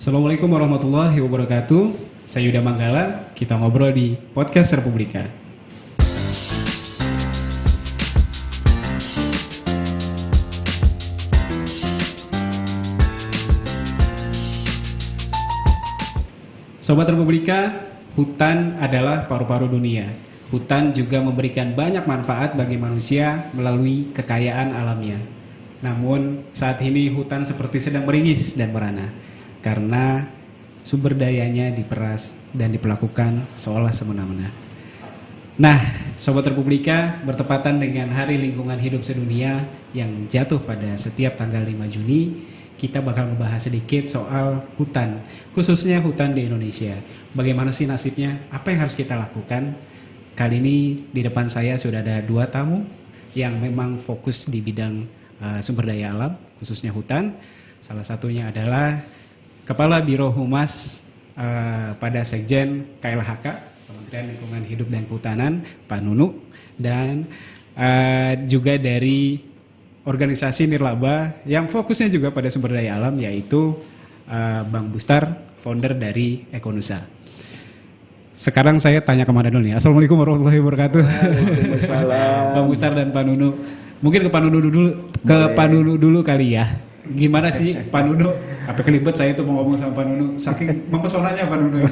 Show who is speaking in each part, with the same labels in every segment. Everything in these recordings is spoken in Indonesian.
Speaker 1: Assalamualaikum warahmatullahi wabarakatuh. Saya Yuda Manggala, kita ngobrol di Podcast Republika. Sobat Republika, hutan adalah paru-paru dunia. Hutan juga memberikan banyak manfaat bagi manusia melalui kekayaan alamnya. Namun saat ini hutan seperti sedang meringis dan merana karena sumber dayanya diperas dan diperlakukan seolah semena-mena. Nah, Sobat Republika, bertepatan dengan Hari Lingkungan Hidup Sedunia yang jatuh pada setiap tanggal 5 Juni, kita bakal ngebahas sedikit soal hutan, khususnya hutan di Indonesia. Bagaimana sih nasibnya? Apa yang harus kita lakukan? Kali ini di depan saya sudah ada 2 tamu yang memang fokus di bidang sumber daya alam, khususnya hutan. Salah satunya adalah Kepala Biro Humas pada Sekjen KLHK, Kementerian Lingkungan Hidup dan Kehutanan, Pak Nunu, dan juga dari organisasi Nirlaba yang fokusnya juga pada sumber daya alam, yaitu Bang Bustar, founder dari Ekonusa. Sekarang saya tanya kemana dulu nih? Assalamualaikum warahmatullahi wabarakatuh.
Speaker 2: Waalaikumsalam.
Speaker 1: Bang Bustar dan Pak Nunu. Mungkin ke Pak Nunu dulu kali ya. Gimana sih Pak Nunu? Sampai kelibet saya tuh mau ngomong sama Pak Nunu, saking mempesonanya Pak Nunu.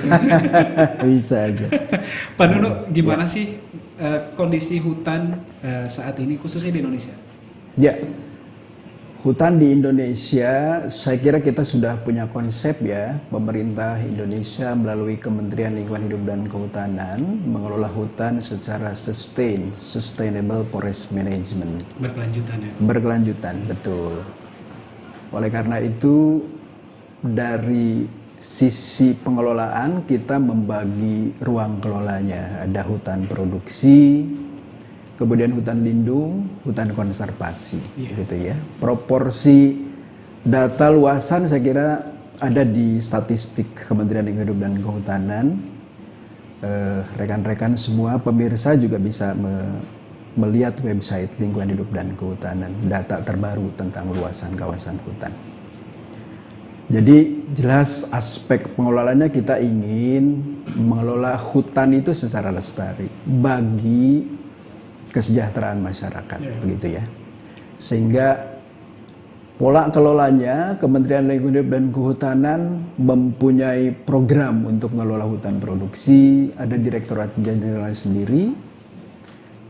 Speaker 2: Bisa aja.
Speaker 1: Pak Nunu, gimana sih kondisi hutan saat ini khususnya di Indonesia?
Speaker 2: Ya, hutan di Indonesia, saya kira kita sudah punya konsep ya. Pemerintah Indonesia melalui Kementerian Lingkungan Hidup dan Kehutanan mengelola hutan secara sustainable forest management.
Speaker 1: Berkelanjutan ya?
Speaker 2: Berkelanjutan, betul. Oleh karena itu, dari sisi pengelolaan kita membagi ruang kelolanya. Ada hutan produksi, kemudian hutan lindung, hutan konservasi, gitu ya. Proporsi data luasan saya kira ada di statistik Kementerian Lingkungan Hidup dan Kehutanan. Rekan-rekan semua pemirsa juga bisa melihat website Lingkungan Hidup dan Kehutanan, data terbaru tentang luasan kawasan hutan. Jadi jelas aspek pengelolaannya kita ingin mengelola hutan itu secara lestari bagi kesejahteraan masyarakat, begitu ya. Sehingga pola kelolanya Kementerian Lingkungan Hidup dan Kehutanan mempunyai program untuk mengelola hutan produksi, ada Direktorat Jenderal sendiri.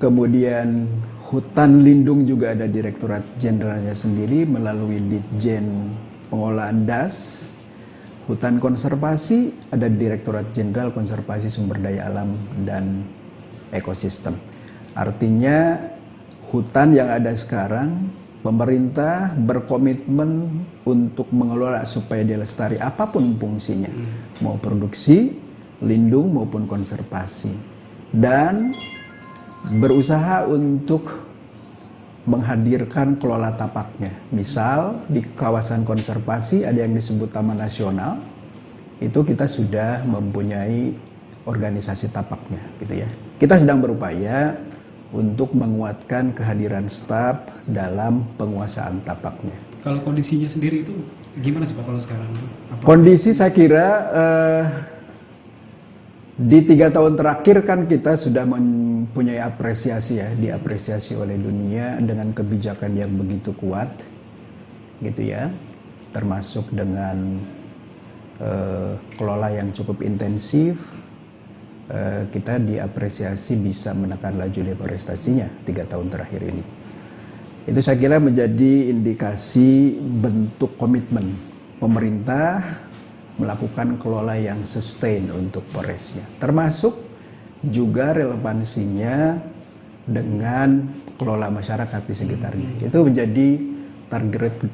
Speaker 2: Kemudian hutan lindung juga ada Direktorat Jenderalnya sendiri melalui Ditjen Pengelolaan DAS. Hutan konservasi ada Direktorat Jenderal Konservasi Sumber Daya Alam dan Ekosistem. Artinya hutan yang ada sekarang pemerintah berkomitmen untuk mengelola supaya dia lestari apapun fungsinya, mau produksi, lindung maupun konservasi, dan berusaha untuk menghadirkan kelola tapaknya. Misal di kawasan konservasi ada yang disebut Taman Nasional, itu kita sudah mempunyai organisasi tapaknya, gitu ya. Kita sedang berupaya untuk menguatkan kehadiran staf dalam penguasaan tapaknya.
Speaker 1: Kalau kondisinya sendiri itu gimana sih Pak kalau sekarang tuh?
Speaker 2: Kondisi saya kira di 3 tahun terakhir kan kita sudah mempunyai apresiasi ya, diapresiasi oleh dunia dengan kebijakan yang begitu kuat, gitu ya, termasuk dengan kelola yang cukup intensif. Kita diapresiasi bisa menekan laju deforestasinya 3 tahun terakhir ini. Itu saya kira menjadi indikasi bentuk komitmen pemerintah melakukan kelola yang sustain untuk forestnya, termasuk juga relevansinya dengan kelola masyarakat di sekitarnya. Itu menjadi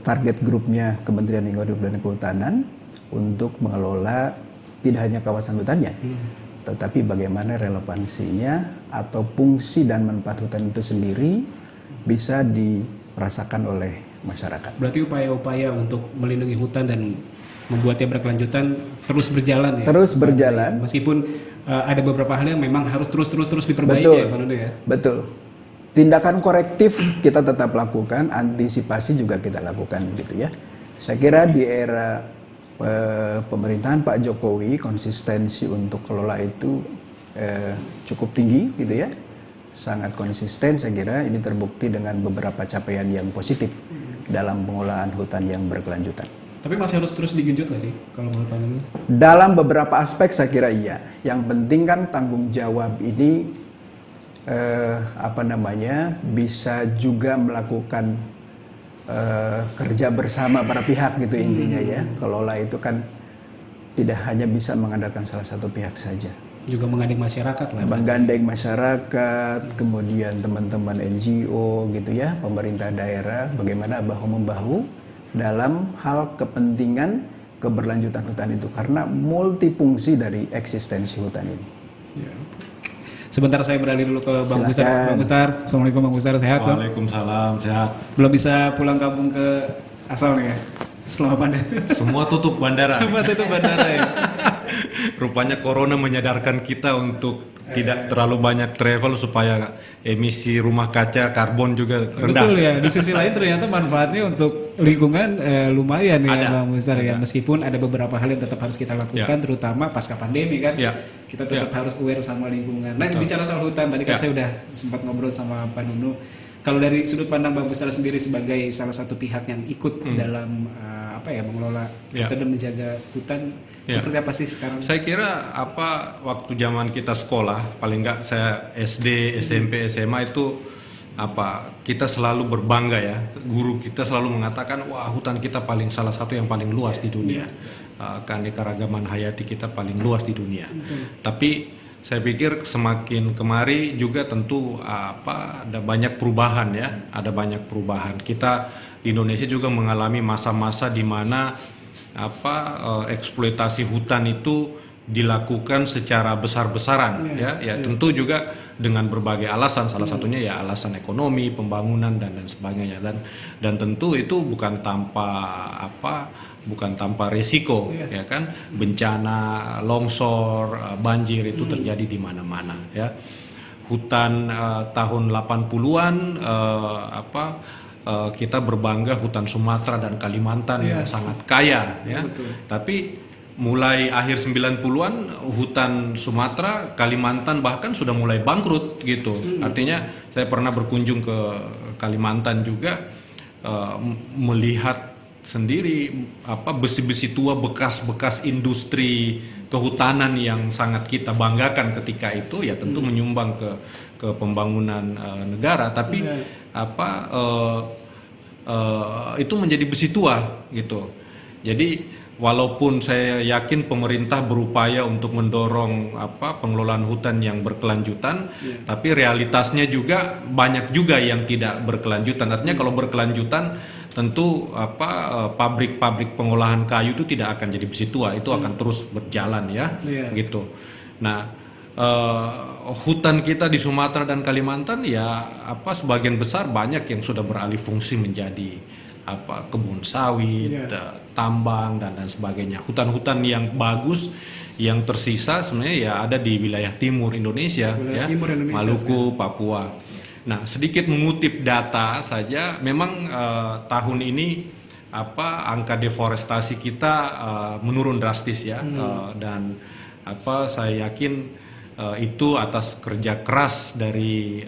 Speaker 2: target grupnya Kementerian Lingkungan Hidup dan Kehutanan untuk mengelola tidak hanya kawasan hutannya, tetapi bagaimana relevansinya atau fungsi dan manfaat hutan itu sendiri bisa dirasakan oleh masyarakat.
Speaker 1: Berarti upaya-upaya untuk melindungi hutan dan membuatnya berkelanjutan terus berjalan ya?
Speaker 2: Terus berjalan.
Speaker 1: Meskipun ada beberapa hal yang memang harus terus diperbaiki.
Speaker 2: Betul,
Speaker 1: ya Pak Nuno ya?
Speaker 2: Betul. Tindakan korektif kita tetap lakukan, antisipasi juga kita lakukan, gitu ya. Saya kira di era pemerintahan Pak Jokowi konsistensi untuk kelola itu cukup tinggi gitu ya, sangat konsisten. Saya kira ini terbukti dengan beberapa capaian yang positif dalam pengelolaan hutan yang berkelanjutan.
Speaker 1: Tapi masih harus terus digenjot nggak sih kalau menurut Pak Nunu?
Speaker 2: Dalam beberapa aspek saya kira iya. Yang penting kan tanggung jawab ini bisa juga melakukan kerja bersama para pihak gitu intinya ya. Kelola itu kan tidak hanya bisa mengandalkan salah satu pihak saja.
Speaker 1: Juga menggandeng masyarakat lah.
Speaker 2: Menggandeng masyarakat, kemudian teman-teman NGO gitu ya, pemerintah daerah, bagaimana bahu-membahu dalam hal kepentingan keberlanjutan hutan itu, karena multifungsi dari eksistensi hutan ini.
Speaker 1: Ya. Sebentar saya beralih dulu ke Bang Mustar. Bang Mustar, Assalamualaikum Bang Mustar, sehat?
Speaker 3: Waalaikumsalam, sehat.
Speaker 1: Belum bisa pulang kampung ke asal nih ya? Selama pandemi.
Speaker 3: Semua tutup bandara.
Speaker 1: Semua tutup bandara ya.
Speaker 3: Rupanya corona menyadarkan kita untuk tidak terlalu banyak travel supaya emisi rumah kaca karbon juga rendah.
Speaker 1: Betul ya. Di sisi lain ternyata manfaatnya untuk lingkungan lumayan ya Bang Mustar ya. Meskipun ada beberapa hal yang tetap harus kita lakukan, terutama pasca pandemi kan. Kita tetap harus aware sama lingkungan. Nah, bicara soal hutan tadi kan saya udah sempat ngobrol sama Pak Nunu. Kalau dari sudut pandang Bang Mustar sendiri sebagai salah satu pihak yang ikut dalam mengelola hutan dan menjaga hutan, seperti apa sih sekarang?
Speaker 3: Saya kira waktu zaman kita sekolah, paling enggak saya SD, SMP, SMA itu kita selalu berbangga ya. Guru kita selalu mengatakan, wah hutan kita salah satu yang paling luas di dunia. Keanekaragaman hayati kita paling luas di dunia. Tapi saya pikir semakin kemari juga tentu ada banyak perubahan ya, ada banyak perubahan. Kita di Indonesia juga mengalami masa-masa di mana eksploitasi hutan itu dilakukan secara besar-besaran ya tentu juga dengan berbagai alasan, salah satunya ya alasan ekonomi, pembangunan dan sebagainya, dan tentu itu bukan tanpa resiko ya kan, bencana longsor, banjir itu terjadi di mana-mana ya. Hutan tahun 80-an kita berbangga hutan Sumatera dan Kalimantan yang sangat kaya ya. Tapi mulai akhir 90-an hutan Sumatera, Kalimantan bahkan sudah mulai bangkrut gitu. Artinya saya pernah berkunjung ke Kalimantan juga, melihat sendiri besi-besi tua bekas-bekas industri kehutanan yang sangat kita banggakan ketika itu ya tentu menyumbang ke pembangunan negara, tapi itu menjadi besi tua gitu. Jadi walaupun saya yakin pemerintah berupaya untuk mendorong pengelolaan hutan yang berkelanjutan, tapi realitasnya juga banyak juga yang tidak berkelanjutan. Artinya kalau berkelanjutan tentu pabrik-pabrik pengolahan kayu itu tidak akan jadi besi tua, itu akan terus berjalan ya gitu. Nah, hutan kita di Sumatera dan Kalimantan ya sebagian besar banyak yang sudah beralih fungsi menjadi kebun sawit, tambang dan sebagainya. Hutan-hutan yang bagus yang tersisa sebenarnya ya ada di wilayah timur Indonesia, Maluku, Papua. Nah, sedikit mengutip data saja, memang tahun ini angka deforestasi kita menurun drastis ya, dan saya yakin itu atas kerja keras dari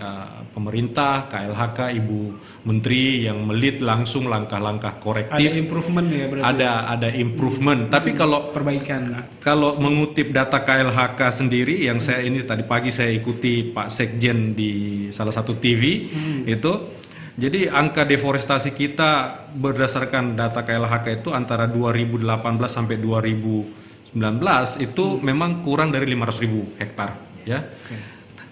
Speaker 3: pemerintah, KLHK, Ibu Menteri yang melit langsung langkah-langkah korektif.
Speaker 1: Ada improvement ya berarti?
Speaker 3: Ada improvement. Tapi kalau
Speaker 1: perbaikan.
Speaker 3: Kalau mengutip data KLHK sendiri yang saya ini tadi pagi saya ikuti Pak Sekjen di salah satu TV itu. Jadi angka deforestasi kita berdasarkan data KLHK itu antara 2018 sampai 2019 itu memang kurang dari 500.000 hektar ya.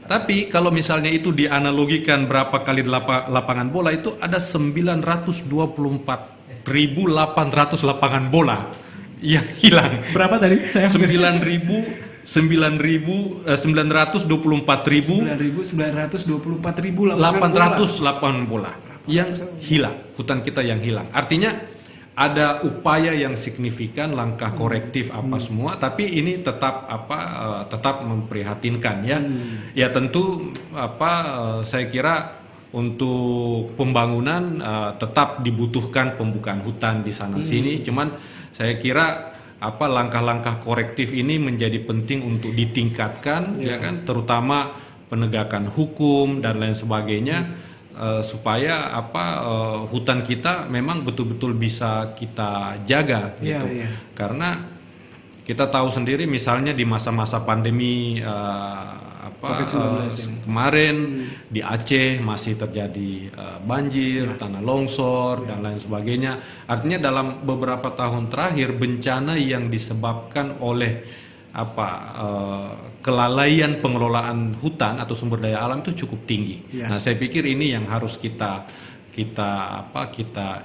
Speaker 3: Tapi kalau misalnya itu dianalogikan berapa kali lapangan bola, itu ada 924.800 lapangan bola yang hilang.
Speaker 1: Berapa tadi?
Speaker 3: 924.000 lapangan bola yang hilang, hutan kita yang hilang. Artinya ada upaya yang signifikan, langkah korektif semua, tapi ini tetap tetap memprihatinkan ya. Ya tentu saya kira untuk pembangunan tetap dibutuhkan pembukaan hutan di sana sini. Cuman saya kira langkah-langkah korektif ini menjadi penting untuk ditingkatkan, ya kan, terutama penegakan hukum dan lain sebagainya, supaya hutan kita memang betul-betul bisa kita jaga gitu. Karena kita tahu sendiri misalnya di masa-masa pandemi kemarin di Aceh masih terjadi banjir, tanah longsor dan lain sebagainya. Artinya dalam beberapa tahun terakhir bencana yang disebabkan oleh kelalaian pengelolaan hutan atau sumber daya alam itu cukup tinggi. Nah, saya pikir ini yang harus kita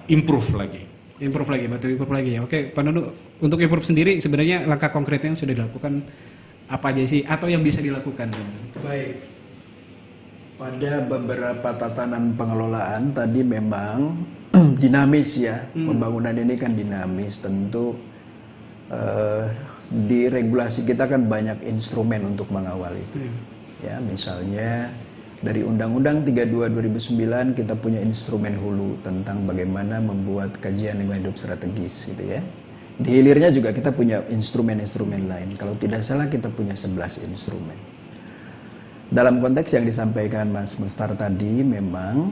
Speaker 3: improve lagi.
Speaker 1: Improve lagi ya. Oke, Pak Nunu, untuk improve sendiri sebenarnya langkah konkretnya yang sudah dilakukan apa aja sih atau yang bisa dilakukan?
Speaker 2: Baik. Pada beberapa tatanan pengelolaan tadi memang dinamis ya. Pembangunan ini kan dinamis, tentu di regulasi kita kan banyak instrumen untuk mengawal itu. Ya, misalnya dari Undang-Undang 32 2009 kita punya instrumen hulu tentang bagaimana membuat kajian lingkungan hidup strategis gitu ya. Di hilirnya juga kita punya instrumen-instrumen lain. Kalau tidak salah kita punya 11 instrumen. Dalam konteks yang disampaikan Mas Mustar tadi memang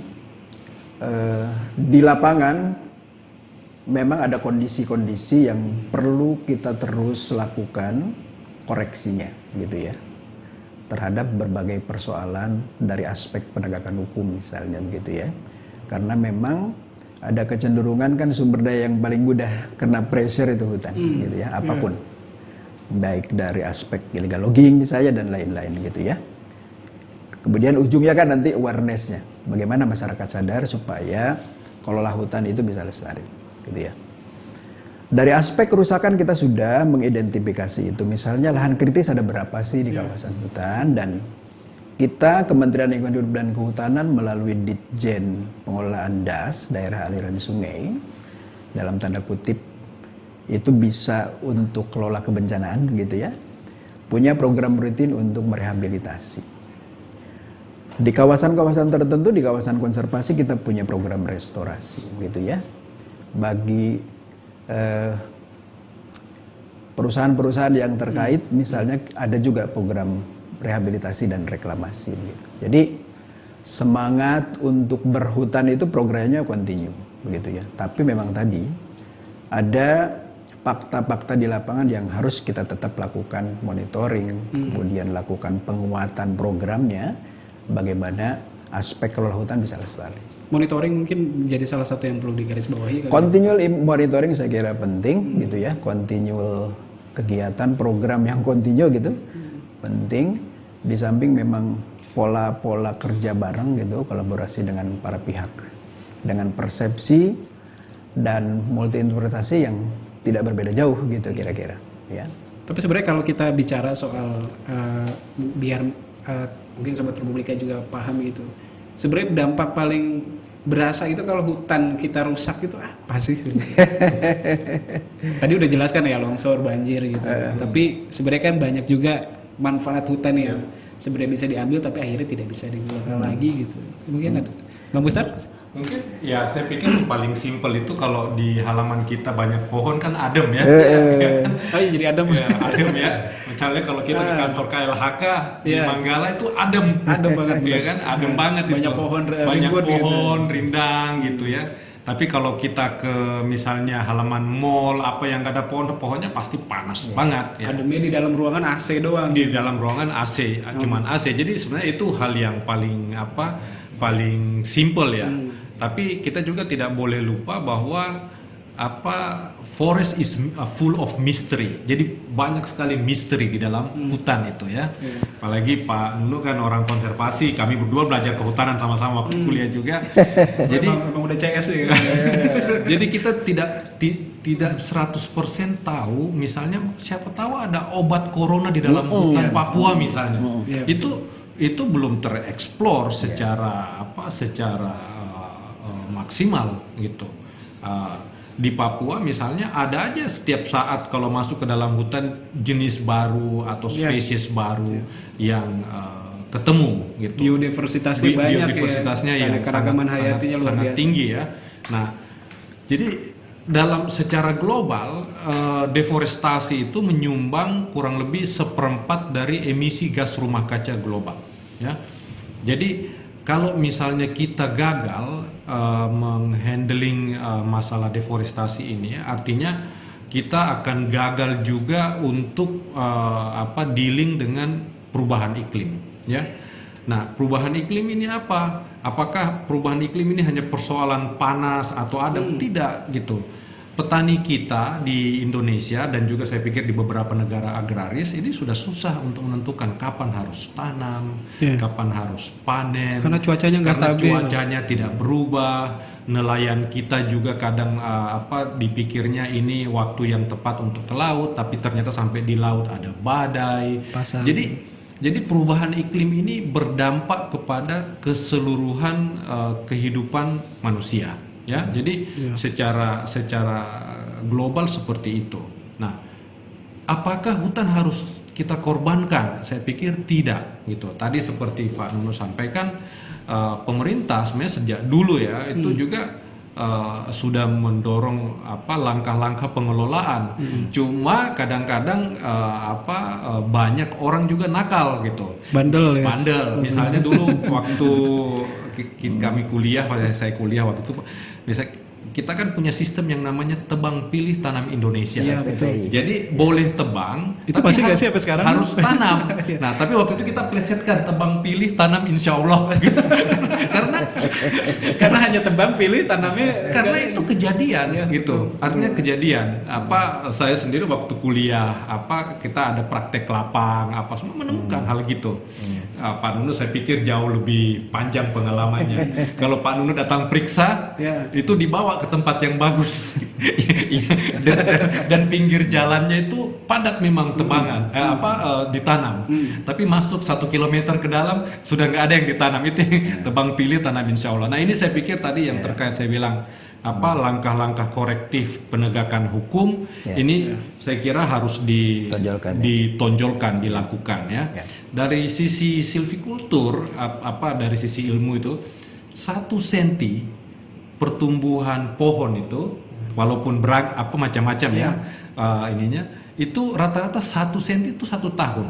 Speaker 2: di lapangan memang ada kondisi-kondisi yang perlu kita terus lakukan koreksinya gitu ya. Terhadap berbagai persoalan dari aspek penegakan hukum misalnya begitu ya. Karena memang ada kecenderungan kan sumber daya yang paling mudah kena pressure itu hutan gitu ya, apapun. Baik dari aspek illegal logging misalnya dan lain-lain gitu ya. Kemudian ujungnya kan nanti awareness-nya. Bagaimana masyarakat sadar supaya kelola hutan itu bisa lestari gitu ya. Dari aspek kerusakan kita sudah mengidentifikasi itu. Misalnya lahan kritis ada berapa sih di kawasan hutan, dan kita Kementerian Lingkungan Hidup dan Kehutanan melalui Ditjen Pengelolaan DAS, daerah aliran sungai, dalam tanda kutip itu bisa untuk kelola kebencanaan gitu ya, punya program rutin untuk merehabilitasi. Di kawasan-kawasan tertentu, di kawasan konservasi kita punya program restorasi gitu ya. Bagi perusahaan-perusahaan yang terkait misalnya ada juga program rehabilitasi dan reklamasi gitu. Jadi semangat untuk berhutan itu programnya kontinu begitu ya. Tapi memang tadi ada fakta-fakta di lapangan yang harus kita tetap lakukan monitoring, kemudian lakukan penguatan programnya, bagaimana aspek kelola hutan bisa lestari.
Speaker 1: Monitoring mungkin menjadi salah satu yang perlu digarisbawahi.
Speaker 2: Continual monitoring saya kira penting gitu ya, continual kegiatan program yang kontinu gitu penting. Di samping memang pola-pola kerja bareng gitu, kolaborasi dengan para pihak dengan persepsi dan multi interpretasi yang tidak berbeda jauh gitu kira-kira ya.
Speaker 1: Tapi sebenarnya kalau kita bicara soal biar mungkin Sobat Republika juga paham gitu, sebenarnya dampak paling berasa itu kalau hutan kita rusak itu apa sih sebenarnya? Tadi udah jelaskan ya, longsor, banjir gitu. Tapi sebenarnya kan banyak juga manfaat hutan yang sebenarnya bisa diambil tapi akhirnya tidak bisa digunakan lagi gitu. Mungkin ada Bang Mustar?
Speaker 3: Mungkin ya saya pikir paling simpel itu kalau di halaman kita banyak pohon kan adem ya. Kan?
Speaker 1: Oh iya, jadi adem.
Speaker 3: Ya, adem ya. Misalnya kalau kita ke kantor KLHK di Manggala itu adem.
Speaker 1: Adem banget.
Speaker 3: Ya kan? Adem banget
Speaker 1: banyak
Speaker 3: itu.
Speaker 1: Pohon,
Speaker 3: banyak pohon,
Speaker 1: gitu.
Speaker 3: rindang gitu ya. Tapi kalau kita ke misalnya halaman mall apa yang gak ada pohonnya pasti panas banget ya.
Speaker 1: Ademnya di dalam ruangan AC doang.
Speaker 3: Di dalam ruangan AC, cuman AC. Jadi sebenarnya itu hal yang paling simple ya. Tapi kita juga tidak boleh lupa bahwa forest is full of mystery. Jadi banyak sekali misteri di dalam hutan itu ya. Apalagi Pak Nunu kan orang konservasi, kami berdua belajar kehutanan sama-sama waktu kuliah juga. Jadi
Speaker 1: memang udah CS ya.
Speaker 3: Jadi kita tidak 100% tahu, misalnya siapa tahu ada obat corona di dalam hutan Papua misalnya. Itu belum tereksplor secara maksimal gitu. Di Papua misalnya ada aja setiap saat kalau masuk ke dalam hutan jenis baru atau spesies baru yang ketemu gitu.
Speaker 1: Biodiversitasnya banyak
Speaker 3: biodiversitasnya
Speaker 1: ya.
Speaker 3: yang
Speaker 1: keragaman hayatinya luar
Speaker 3: sangat
Speaker 1: biasa.
Speaker 3: tinggi ya. Nah, jadi dalam secara global deforestasi itu menyumbang kurang lebih 1/4 dari emisi gas rumah kaca global, ya. Jadi kalau misalnya kita gagal menghandling masalah deforestasi ini, artinya kita akan gagal juga untuk dealing dengan perubahan iklim, ya. Nah, perubahan iklim ini apa? Apakah perubahan iklim ini hanya persoalan panas atau ada? Tidak gitu. Petani kita di Indonesia dan juga saya pikir di beberapa negara agraris ini sudah susah untuk menentukan kapan harus tanam, kapan harus panen.
Speaker 1: Karena cuacanya nggak stabil.
Speaker 3: Cuacanya tidak berubah. Nelayan kita juga kadang dipikirnya ini waktu yang tepat untuk ke laut, tapi ternyata sampai di laut ada badai.
Speaker 1: Pasang.
Speaker 3: Jadi perubahan iklim ini berdampak kepada keseluruhan kehidupan manusia, ya. Jadi secara global seperti itu. Nah, apakah hutan harus kita korbankan? Saya pikir tidak, gitu. Tadi seperti Pak Nuno sampaikan, pemerintah sebenarnya sejak dulu ya itu juga sudah mendorong langkah-langkah pengelolaan. Cuma kadang-kadang banyak orang juga nakal gitu.
Speaker 1: Bandel ya.
Speaker 3: Bandel. Misalnya dulu waktu kami kuliah, saya kuliah waktu itu, misalnya kita kan punya sistem yang namanya tebang pilih tanam Indonesia.
Speaker 1: Iya, betul.
Speaker 3: Jadi boleh tebang,
Speaker 1: itu pasti nggak sih sampai sekarang?
Speaker 3: Harus tanam. Nah, tapi waktu itu kita plesetkan tebang pilih tanam insya Allah. Gitu. karena
Speaker 1: hanya tebang pilih tanamnya.
Speaker 3: Karena itu kejadian, gitu. Artinya kejadian. Saya sendiri waktu kuliah, kita ada praktek lapang, semua menemukan hal gitu. Pak Nuno saya pikir jauh lebih panjang pengalamannya. Kalau Pak Nuno datang periksa, itu dibawa ke tempat yang bagus dan pinggir jalannya itu padat memang tebangan ditanam, tapi masuk 1 kilometer ke dalam sudah nggak ada yang ditanam. Itu tebang pilih tanam insya Allah. Nah, ini saya pikir tadi yang terkait saya bilang langkah-langkah korektif penegakan hukum ini saya kira harus ditonjolkan, dilakukan ya. Dari sisi silvikultur dari sisi ilmu itu 1 senti pertumbuhan pohon itu walaupun macam-macam ininya itu rata-rata 1 senti itu 1 tahun.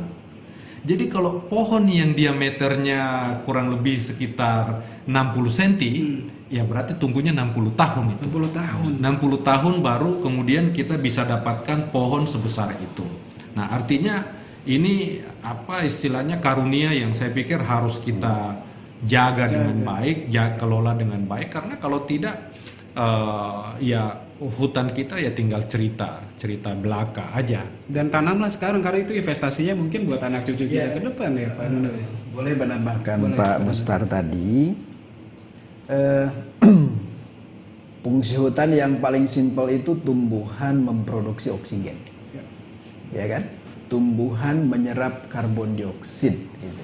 Speaker 3: Jadi kalau pohon yang diameternya kurang lebih sekitar 60 senti ya berarti tunggunya 60 tahun itu. 60 tahun baru kemudian kita bisa dapatkan pohon sebesar itu. Nah, artinya ini istilahnya karunia yang saya pikir harus kita jaga dengan baik, kelola dengan baik, karena kalau tidak hutan kita tinggal cerita belaka aja.
Speaker 1: Dan tanamlah sekarang karena itu investasinya mungkin buat anak cucu kita ke depan ya Pak Nuno.
Speaker 2: Boleh menambahkan Pak Mustar tadi, fungsi hutan yang paling simpel itu tumbuhan memproduksi oksigen, ya kan? Tumbuhan menyerap karbon dioksida. Gitu.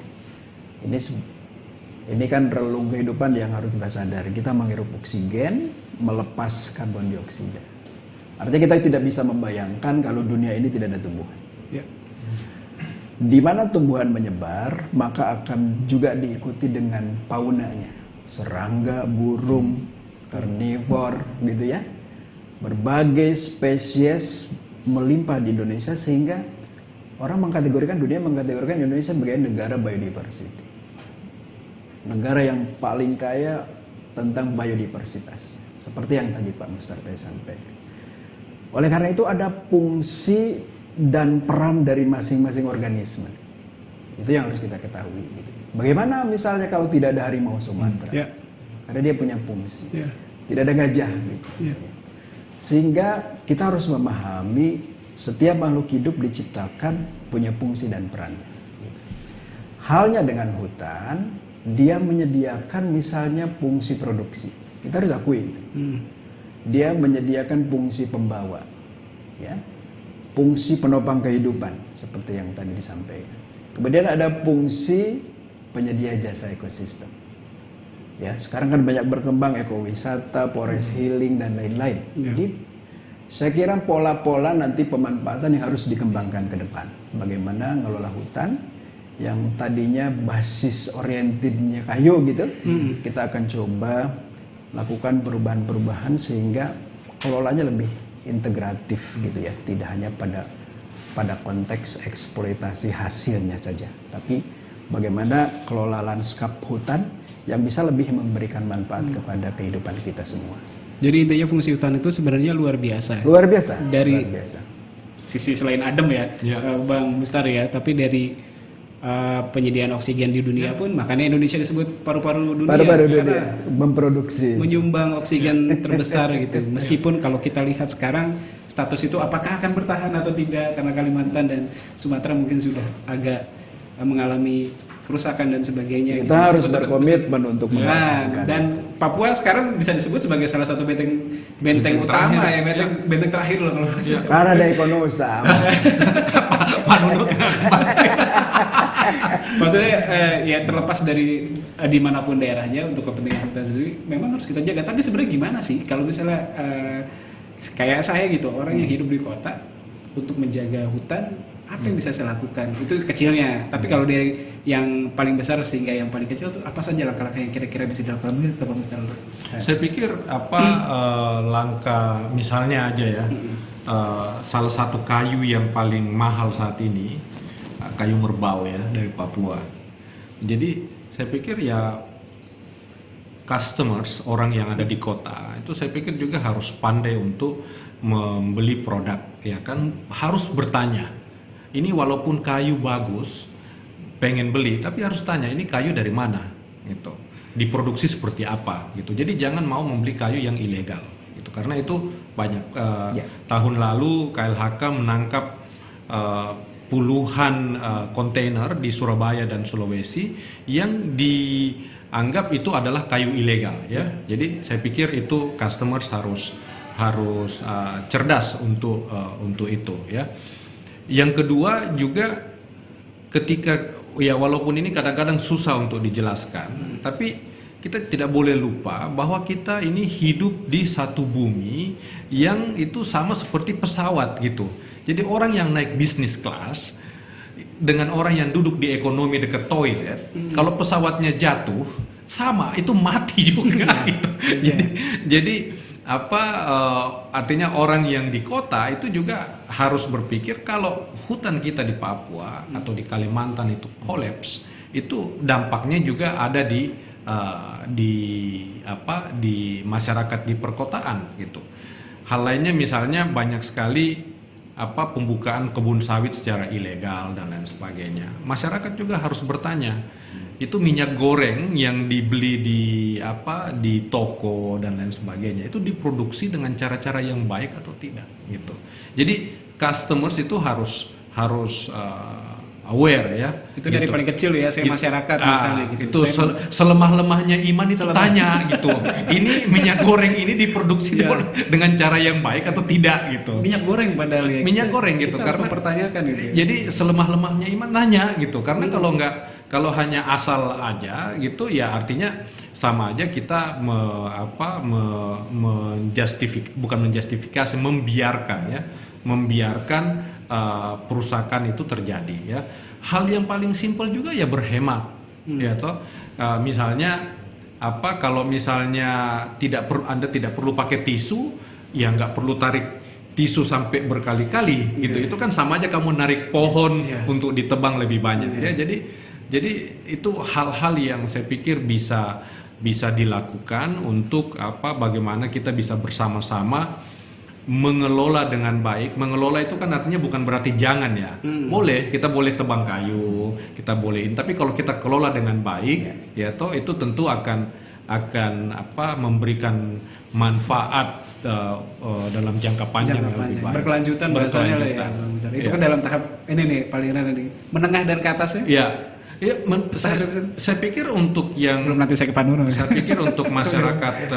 Speaker 2: Ini kan relung kehidupan yang harus kita sadari. Kita menghirup oksigen, melepas karbon dioksida. Artinya kita tidak bisa membayangkan kalau dunia ini tidak ada tumbuhan. Di mana tumbuhan menyebar, maka akan juga diikuti dengan faunanya. Serangga, burung, karnivor, gitu ya. Berbagai spesies melimpah di Indonesia sehingga dunia mengkategorikan Indonesia sebagai negara biodiversity. Negara yang paling kaya tentang biodiversitas, seperti yang tadi Pak Mustar sampaikan. Oleh karena itu ada fungsi dan peran dari masing-masing organisme. Itu yang harus kita ketahui. Bagaimana misalnya kalau tidak ada harimau Sumatera? Karena dia punya fungsi. Tidak ada gajah. Sehingga kita harus memahami setiap makhluk hidup diciptakan punya fungsi dan peran. Halnya dengan hutan, dia menyediakan misalnya fungsi produksi. Kita harus akui itu. Dia menyediakan fungsi pembawa, ya, fungsi penopang kehidupan seperti yang tadi disampaikan. Kemudian ada fungsi penyedia jasa ekosistem. Ya, sekarang kan banyak berkembang ekowisata, forest healing dan lain-lain. Jadi saya kira pola-pola nanti pemanfaatan yang harus dikembangkan ke depan. Bagaimana ngelola hutan yang tadinya basis orientednya kayu gitu, kita akan coba lakukan perubahan-perubahan sehingga kelolanya lebih integratif gitu ya, tidak hanya pada konteks eksploitasi hasilnya saja, tapi bagaimana kelola lanskap hutan yang bisa lebih memberikan manfaat kepada kehidupan kita semua.
Speaker 1: Jadi intinya fungsi hutan itu sebenarnya luar biasa.
Speaker 2: Luar biasa.
Speaker 1: Dari
Speaker 2: luar biasa.
Speaker 1: sisi selain adem ya, Bang Mustar ya, tapi dari penyediaan oksigen di dunia pun, makanya Indonesia disebut paru-paru dunia.
Speaker 2: Paru-paru dunia memproduksi,
Speaker 1: menyumbang oksigen terbesar gitu. Meskipun kalau kita lihat sekarang status itu apakah akan bertahan atau tidak, karena Kalimantan dan Sumatera mungkin sudah agak mengalami kerusakan dan sebagainya.
Speaker 2: Kita harus berkomitmen untuk mempertahankan.
Speaker 1: Dan Papua sekarang bisa disebut sebagai salah satu benteng utama ya, benteng terakhir loh kalau
Speaker 2: ya. Karena ada ekonosa.
Speaker 3: Pak Nunut.
Speaker 1: Maksudnya ya terlepas dari dimanapun daerahnya, untuk kepentingan kita sendiri memang harus kita jaga. Tapi sebenarnya gimana sih kalau misalnya kayak saya gitu, orang yang hidup di kota, untuk menjaga hutan apa yang bisa saya lakukan? Itu kecilnya. Tapi kalau dari yang paling besar sehingga yang paling kecil itu apa saja langkah-langkah yang kira-kira bisa dilakukan ke Pak Mustar?
Speaker 3: Saya pikir langkah misalnya aja ya, salah satu kayu yang paling mahal saat ini kayu merbau ya dari Papua. Jadi saya pikir ya customers, orang yang ada di kota itu saya pikir juga harus pandai untuk membeli produk, ya kan, harus bertanya. Ini walaupun kayu bagus, pengen beli, tapi harus tanya ini kayu dari mana, gitu. Diproduksi seperti apa, gitu. Jadi jangan mau membeli kayu yang ilegal, gitu. Karena itu banyak. Tahun lalu KLHK menangkap puluhan kontainer di Surabaya dan Sulawesi yang dianggap itu adalah kayu ilegal, ya. Jadi saya pikir itu customers harus cerdas untuk itu, ya. Yang kedua juga ketika ya walaupun ini kadang-kadang susah untuk dijelaskan, tapi kita tidak boleh lupa bahwa kita ini hidup di satu bumi yang itu sama seperti pesawat gitu. Jadi orang yang naik bisnis kelas dengan orang yang duduk di ekonomi dekat toilet, kalau pesawatnya jatuh sama itu mati juga gitu. Jadi artinya orang yang di kota itu juga harus berpikir kalau hutan kita di Papua atau di Kalimantan itu kolaps, itu dampaknya juga ada di masyarakat di perkotaan gitu. Hal lainnya misalnya banyak sekali pembukaan kebun sawit secara ilegal dan lain sebagainya. Masyarakat juga harus bertanya, itu minyak goreng yang dibeli di toko dan lain sebagainya itu diproduksi dengan cara-cara yang baik atau tidak gitu. Jadi customers itu harus aware ya.
Speaker 1: Itu dari paling kecil ya, saya masyarakat misalnya gitu.
Speaker 3: Itu selemah-lemahnya iman itu tanya gitu. Ini minyak goreng ini diproduksi dengan cara yang baik atau tidak gitu.
Speaker 1: Minyak goreng padahal ya.
Speaker 3: Minyak goreng gitu,
Speaker 1: kita
Speaker 3: karena
Speaker 1: mempertanyakan gitu. Ya.
Speaker 3: Jadi selemah-lemahnya iman nanya gitu. Karena kalau hanya asal aja gitu ya artinya sama aja kita membiarkan perusakan itu terjadi ya. Hal yang paling simpel juga ya berhemat ya toh. Misalnya kalau misalnya Anda tidak perlu pakai tisu, ya nggak perlu tarik tisu sampai berkali-kali gitu. Itu kan sama aja kamu narik pohon untuk ditebang lebih banyak ya. Jadi itu hal-hal yang saya pikir bisa dilakukan untuk bagaimana kita bisa bersama-sama mengelola dengan baik. Mengelola itu kan artinya bukan berarti jangan ya. Kita boleh tebang kayu, kita bolehin. Tapi kalau kita kelola dengan baik, ya toh itu tentu akan memberikan manfaat dalam jangka panjang yang lebih baik.
Speaker 1: Berkelanjutan bahasanya lah ya. Itu kan dalam tahap ini nih paling rendah menengah dan ke atas ya.
Speaker 3: Iya. Saya pikir untuk yang
Speaker 1: sebelum nanti saya ke Pak Nuno.
Speaker 3: Saya pikir untuk masyarakat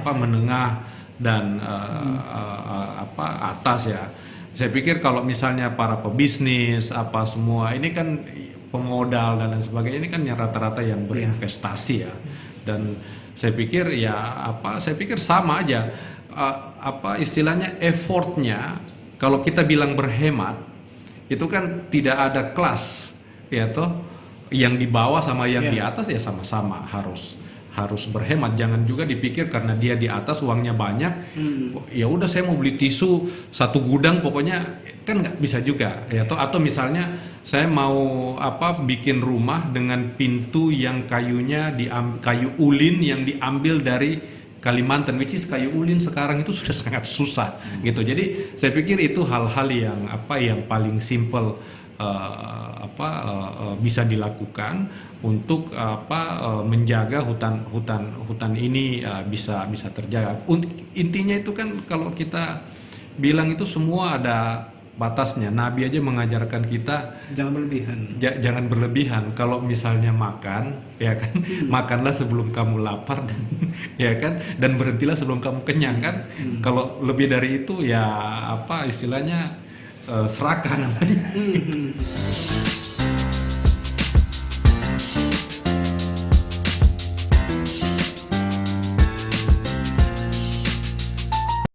Speaker 3: menengah dan atas ya. Saya pikir kalau misalnya para pebisnis semua ini kan pemodal dan lain sebagainya, ini kan yang rata-rata yang berinvestasi ya. Dan saya pikir saya pikir sama aja istilahnya effortnya. Kalau kita bilang berhemat itu kan tidak ada kelas ya toh, yang di bawah sama yang di atas ya sama-sama harus harus berhemat. Jangan juga dipikir karena dia di atas uangnya banyak, ya udah saya mau beli tisu 1 gudang pokoknya, kan nggak bisa juga ya. Atau misalnya saya mau bikin rumah dengan pintu yang kayunya kayu ulin yang diambil dari Kalimantan, which is kayu ulin sekarang itu sudah sangat susah gitu. Jadi saya pikir itu hal-hal yang yang paling simple bisa dilakukan untuk menjaga hutan ini bisa terjaga. Intinya itu kan kalau kita bilang itu semua ada batasnya. Nabi aja mengajarkan kita
Speaker 1: jangan berlebihan.
Speaker 3: Jangan berlebihan. Kalau misalnya makan, ya kan, makanlah sebelum kamu lapar dan ya kan, dan berhentilah sebelum kamu kenyang kan. Kalau lebih dari itu ya istilahnya serakah namanya.